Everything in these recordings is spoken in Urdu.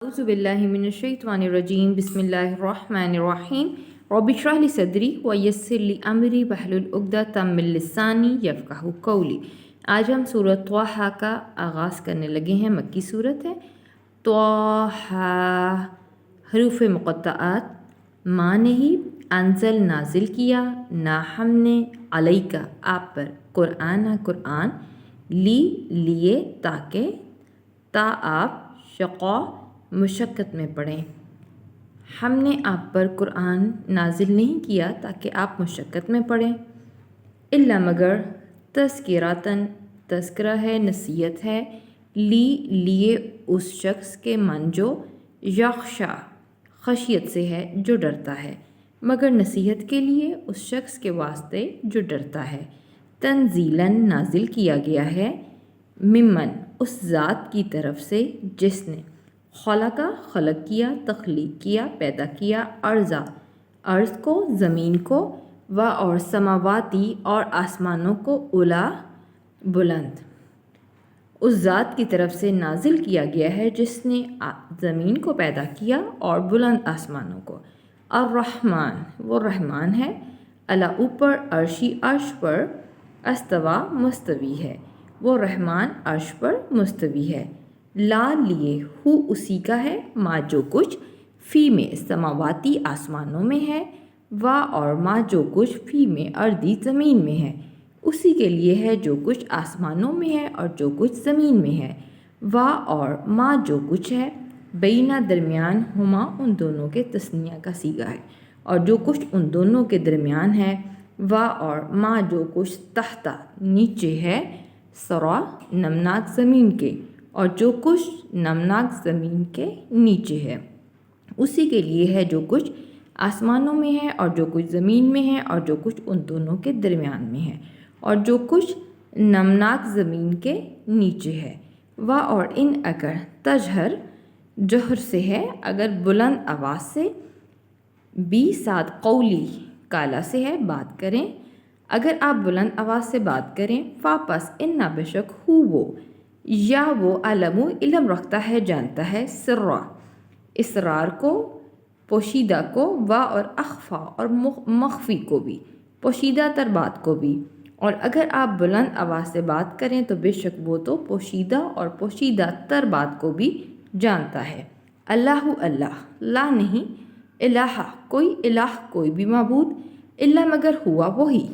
أعوذ بالله من الشيطان الرجيم بسم الله الرحمن الرحيم رب اشرح لي صدري ويسر لي أمري واحلل عقدة من لساني يفقهوا قولي۔ آج ہم سورۃ طٰہٰ کا آغاز کرنے لگے ہیں۔ مکی صورت ہے۔ طٰہٰ حروف مقطعات۔ ماں نے ہی انزل نازل کیا، نہ ہم نے علیکا آپ پر، قرآن لی لیے تاکہ تا آپ شقا مشقت میں پڑھیں۔ ہم نے آپ پر قرآن نازل نہیں کیا تاکہ آپ مشقت میں پڑھیں، الا مگر تذکراتن تذکرہ ہے، نصیحت ہے، لیے اس شخص کے من جو یخشا خشیت سے ہے، جو ڈرتا ہے، مگر نصیحت کے لیے اس شخص کے واسطے جو ڈرتا ہے۔ تنزیلاً نازل کیا گیا ہے، ممن اس ذات کی طرف سے جس نے خلق کیا، تخلیق کیا، پیدا کیا، ارض کو، زمین کو، اور سماواتی اور آسمانوں کو، اولا بلند۔ اس ذات کی طرف سے نازل کیا گیا ہے جس نے زمین کو پیدا کیا اور بلند آسمانوں کو۔ الرحمن وہ رحمان ہے، اللہ اوپر، عرش پر، استوا مستوی ہے، وہ رحمان عرش پر مستوی ہے۔ لا لیے ہو اسی کا ہے، ما جو کچھ فی میں سماواتی آسمانوں میں ہے، اور ما جو کچھ فی میں ارضی زمین میں ہے، اسی کے لیے ہے جو کچھ آسمانوں میں ہے اور جو کچھ زمین میں ہے، اور ما جو کچھ ہے بینہ درمیان، ہما ان دونوں کے تثنیہ کا صیغہ ہے، اور جو کچھ ان دونوں کے درمیان ہے، اور ما جو کچھ تحت نیچے ہے، سرا نمناک زمین کے، اور جو کچھ نمناک زمین کے نیچے ہے، اسی کے لیے ہے جو کچھ آسمانوں میں ہے اور جو کچھ زمین میں ہے اور جو کچھ ان دونوں کے درمیان میں ہے اور جو کچھ نمناک زمین کے نیچے ہے۔ اور ان اگر تجہر جہر سے ہے، اگر بلند آواز سے، ساتھ قولی کالا سے ہے، بات کریں، اگر آپ بلند آواز سے بات کریں، پس ان بے شک ہو وہ، یا وہ علم رکھتا ہے، جانتا ہے، سرا اسرار کو، پوشیدہ کو، اور اخفا اور مخفی کو بھی، پوشیدہ تر بات کو بھی۔ اور اگر آپ بلند آواز سے بات کریں تو بے شک وہ تو پوشیدہ اور پوشیدہ تر بات کو بھی جانتا ہے۔ اللہ لا نہیں، الہ کوئی بھی معبود، الا مگر ہوا وہی،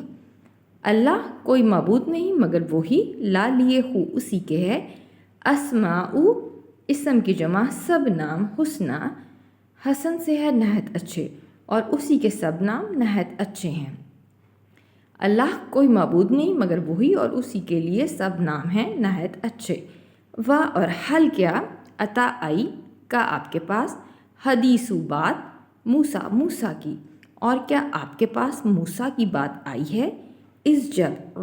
اللہ کوئی معبود نہیں مگر وہی، لا لیے ہو اسی کے ہے، اسماء اسم کی جمع، سب نام، حسنہ حسن سے ہے، نہایت اچھے، اور اسی کے سب نام نہایت اچھے ہیں۔ اللہ کوئی معبود نہیں مگر وہی، اور اسی کے لیے سب نام ہیں نہایت اچھے۔ اور حل کیا عطا آئی کا آپ کے پاس، حدیث بات موسیٰ کی، اور کیا آپ کے پاس موسیٰ کی بات آئی ہے، جب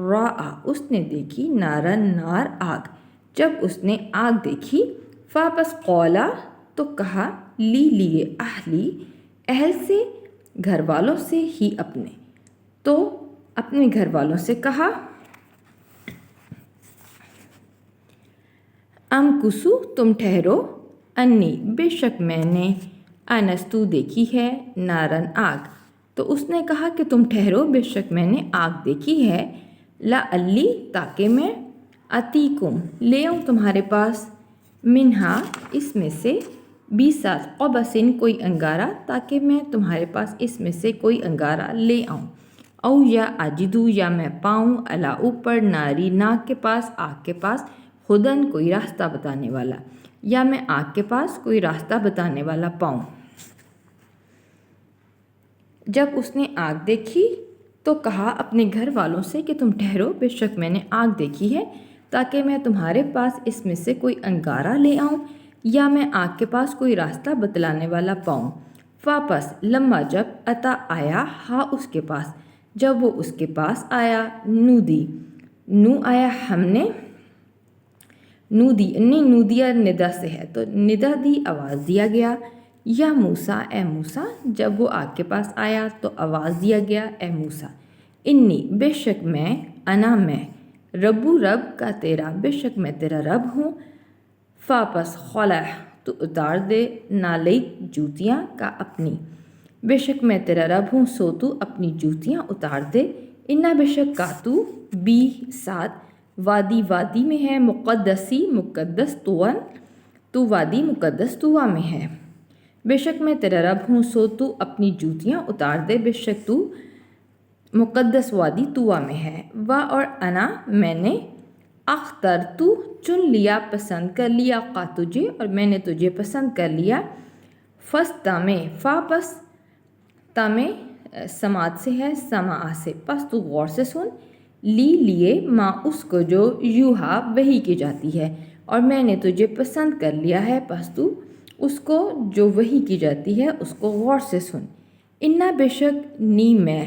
اس نے دیکھی، نار آگ، جب اس نے آگ دیکھی، پس قولا تو کہا، لیے اہل سے، گھر والوں سے ہی اپنے، تو اپنے گھر والوں سے کہا، کسو تم ٹھہرو، انی بے شک میں نے، انستو دیکھی ہے، نارن آگ، تو اس نے کہا کہ تم ٹھہرو، بے شک میں نے آگ دیکھی ہے، لعلی تاکہ میں، اتیکم لے آؤں تمہارے پاس، منہا اس میں سے، ساتھ قبسن کوئی انگارہ، تاکہ میں تمہارے پاس اس میں سے کوئی انگارہ لے آؤں، یا اجدو یا میں پاؤں، اوپر، ناری ناک کے پاس، آگ کے پاس، خدن کوئی راستہ بتانے والا، یا میں آگ کے پاس کوئی راستہ بتانے والا پاؤں۔ جب اس نے آگ دیکھی تو کہا اپنے گھر والوں سے کہ تم ٹھہرو، بے شک میں نے آگ دیکھی ہے، تاکہ میں تمہارے پاس اس میں سے کوئی انگارہ لے آؤں، یا میں آگ کے پاس کوئی راستہ بتلانے والا پاؤں۔ پس لما جب عطا آیا، اس کے پاس، جب وہ اس کے پاس آیا، نو آیا ہم نے، نودیا ندا سے ہے تو ندا دی، آواز دیا گیا، یا موسیٰ اے موسیٰ، جب وہ آگ کے پاس آیا تو آواز دیا گیا، اے موسیٰ، انی بے شک میں، انا میں، رب کا تیرا، بے شک میں تیرا رب ہوں۔ پس خلع تو اتار دے نالیک جوتیاں کا اپنی، بے شک میں تیرا رب ہوں سو تو اپنی جوتیاں اتار دے، انا بے شک کا تو بی ساتھ وادی وادی میں ہے، مقدسی مقدس طوً تو وادی مقدس طوا میں ہے، بے شک میں تیرا رب ہوں سو تو اپنی جوتیاں اتار دے، بے شک تو مقدس وادی طوا میں ہے، وا اور انا میں نے اختر تو چن لیا پسند کر لیا کا تجھے اور میں نے تجھے پسند کر لیا، فس تمیں فا پس تمیں سماعت سے ہے سماع سے، پس تو غور سے سن، لیے ماں اس کو جو یوہا وحی کی جاتی ہے، اور میں نے تجھے پسند کر لیا ہے، پس تو اس کو جو وحی کی جاتی ہے اس کو غور سے سن، انا بے شک نی میں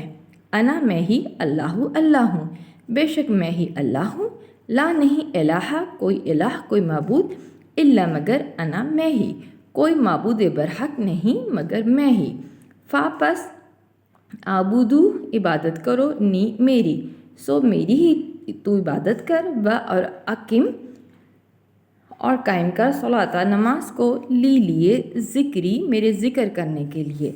انا میں ہی اللہ اللہ ہوں، بے شک میں ہی اللہ ہوں، لا نہیں الہ کوئی الہ کوئی معبود، الا مگر انا میں ہی، کوئی معبود برحق نہیں مگر میں ہی، فا پس آبودو عبادت کرو نی میری، سو میری ہی تو عبادت کر، و اور اقیم اور قائم کر صلاۃ نماز کو، لیے ذکری میرے ذکر کرنے کے لیے،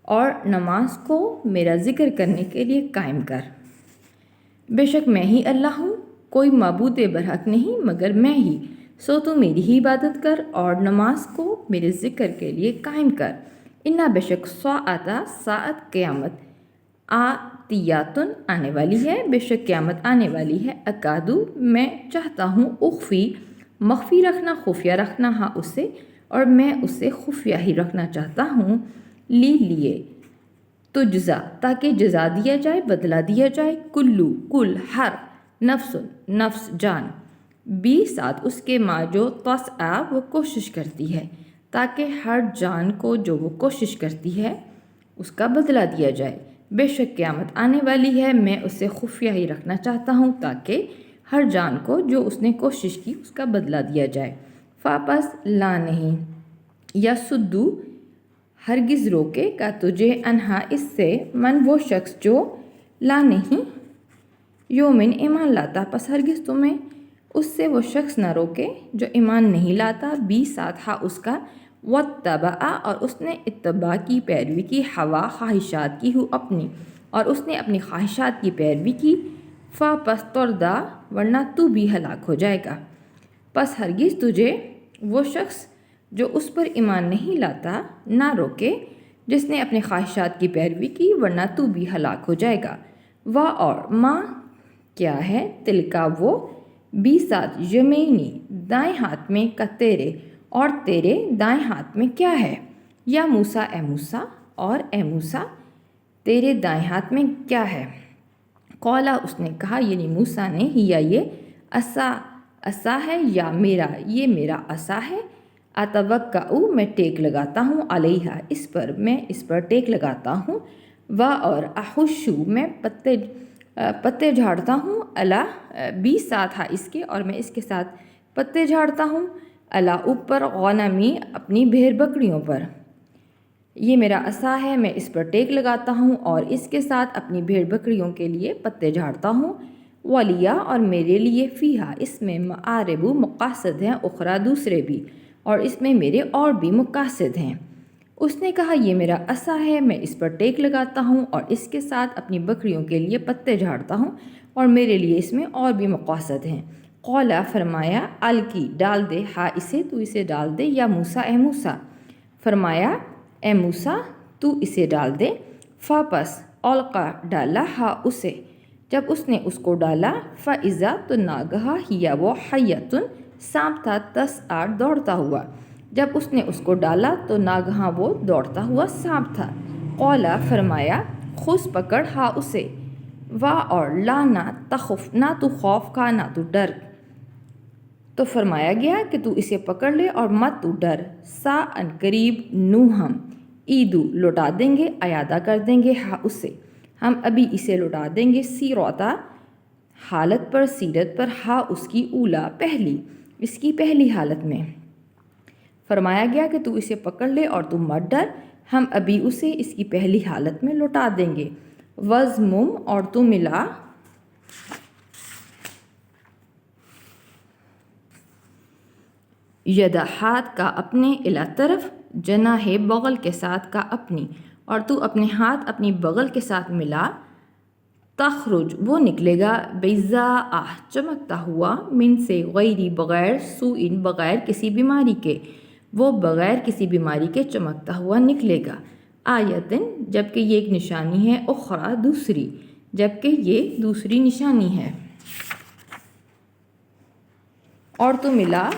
اور نماز کو میرا ذکر کرنے کے لیے قائم کر، بے شک میں ہی اللہ ہوں، کوئی معبود برحق نہیں مگر میں ہی، سو تو میری ہی عبادت کر اور نماز کو میرے ذکر کے لیے قائم کر، انا بے شک ساعت قیامت آتیاتن آنے والی ہے، بے شک قیامت آنے والی ہے، اکادو میں چاہتا ہوں، اخفی مخفی رکھنا خفیہ رکھنا ہاں اسے، اور میں اسے خفیہ ہی رکھنا چاہتا ہوں، لیے تجزا تاکہ جزا دیا جائے بدلہ دیا جائے، کل ہر نفس جان، بی ساتھ اس کے ماں جو تسعی وہ کوشش کرتی ہے، تاکہ ہر جان کو جو وہ کوشش کرتی ہے اس کا بدلہ دیا جائے، بے شک قیامت آنے والی ہے، میں اسے خفیہ ہی رکھنا چاہتا ہوں تاکہ ہر جان کو جو اس نے کوشش کی اس کا بدلہ دیا جائے، فاپس لا نہیں یا سدو ہرگز روکے کا تجھے انہا اس سے من وہ شخص جو لا نہیں یومن ایمان لاتا، پس ہرگز تمہیں اس سے وہ شخص نہ روکے جو ایمان نہیں لاتا، بی ساتھ ہا اس کا، واتبع اور اس نے اتباع کی پیروی کی، ہوا خواہشات کی ہو اپنی اور اس نے اپنی خواہشات کی پیروی کی، فا پس تردا ورنہ تو بھی ہلاک ہو جائے گا، پس ہرگز تجھے وہ شخص جو اس پر ایمان نہیں لاتا نہ روکے جس نے اپنے خواہشات کی پیروی کی، ورنہ تو بھی ہلاک ہو جائے گا، وا اور ماں کیا ہے، تلکا وہ، بی ساتھ یمینی دائیں ہاتھ میں، کا تیرے اور تیرے دائیں ہاتھ میں کیا ہے، یا موسیٰ اے موسیٰ اور اے موسیٰ تیرے دائیں ہاتھ میں کیا ہے، قولا اس نے کہا یعنی موسیٰ نے، ہیا یہ عصا ہے، یا یہ میرا عصا ہے، اتوکئ میں ٹیک لگاتا ہوں، علیہا اس پر میں اس پر ٹیک لگاتا ہوں، و اور احشو میں پتے جھاڑتا ہوں، بی ساتھ ہا اس کے اور میں اس کے ساتھ پتے جھاڑتا ہوں، اوپر غنمی اپنی بھیڑ بکریوں پر، یہ میرا عصا ہے میں اس پر ٹیک لگاتا ہوں اور اس کے ساتھ اپنی بھیڑ بکریوں کے لیے پتے جھاڑتا ہوں، ولیا اور میرے لیے فیہا اس میں معارب مقاصد ہیں، اخرى دوسرے بھی، اور اس میں میرے اور بھی مقاصد ہیں، اس نے کہا یہ میرا عصا ہے میں اس پر ٹیک لگاتا ہوں اور اس کے ساتھ اپنی بکریوں کے لیے پتے جھاڑتا ہوں اور میرے لیے اس میں اور بھی مقاصد ہیں، قولا فرمایا، الکی ڈال دے، ہا اسے تو اسے ڈال دے، یا موسیٰ اے موسیٰ فرمایا اے موسیٰ تو اسے ڈال دے، فاپس القا ڈالا، ہا اسے جب اس نے اس کو ڈالا، فاذا تو ناگہا، ہیا وہ حیۃ سانپ تھا، تسعیٰ دوڑتا ہوا، جب اس نے اس کو ڈالا تو ناگہاں وہ دوڑتا ہوا سانپ تھا، قولا فرمایا خذ پکڑ، ہا اسے، وا اور لا نہ تخف نہ تو خوف کھا نہ تو ڈر، تو فرمایا گیا کہ تو اسے پکڑ لے اور مت تو ڈر، سا ان قریب نو ہم عیدو لوٹا دیں گے، عیادہ کر دیں گے، ہا اسے ہم ابھی اسے لوٹا دیں گے، سیرتا حالت پر، سیرت پر، ہا اس کی اولا پہلی، اس کی پہلی حالت میں، فرمایا گیا کہ تو اسے پکڑ لے اور تو مت ڈر، ہم ابھی اسے اس کی پہلی حالت میں لوٹا دیں گے، وزمم اور تو ملا ید ہاتھ کا اپنے الا طرف، جناح بغل کے ساتھ کا اپنی، اور تو اپنے ہاتھ اپنی بغل کے ساتھ ملا، تخرج وہ نکلے گا، بیضاء چمکتا ہوا، من سے غیری بغیر، سوء بغیر کسی بیماری کے، وہ بغیر کسی بیماری کے چمکتا ہوا نکلے گا، آیتن جبکہ یہ ایک نشانی ہے، اخرى دوسری جبکہ یہ دوسری نشانی ہے، اور تو ملا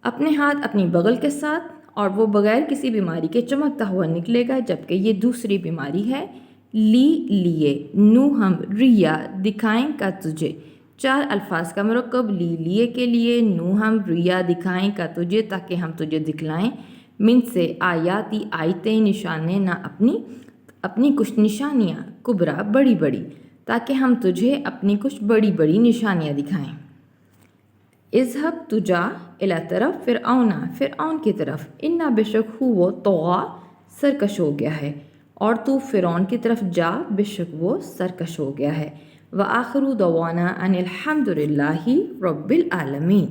اپنے ہاتھ اپنی بغل کے ساتھ، اور وہ بغیر کسی بیماری کے چمکتا ہوا نکلے گا جبکہ یہ دوسری بیماری ہے، لیے نو ہم ریا دکھائیں کا تجھے، 4 الفاظ کا مرکب، لیے کے لیے، نو ہم ریا دکھائیں کا تجھے تاکہ ہم تجھے دکھلائیں، من سے آیاتی آیتیں نشانے نہ اپنی کچھ نشانیاں، کبرا بڑی بڑی، تاکہ ہم تجھے اپنی کچھ بڑی بڑی نشانیاں دکھائیں، اذهب تو جا، الی طرف فرعون کی طرف، انا بے شک وہ طغا سرکش ہو گیا ہے، اور تو فرعون کی طرف جا بے شک وہ سرکش ہو گیا ہے، وآخر دعوانا ان الحمد للہ رب العالمین۔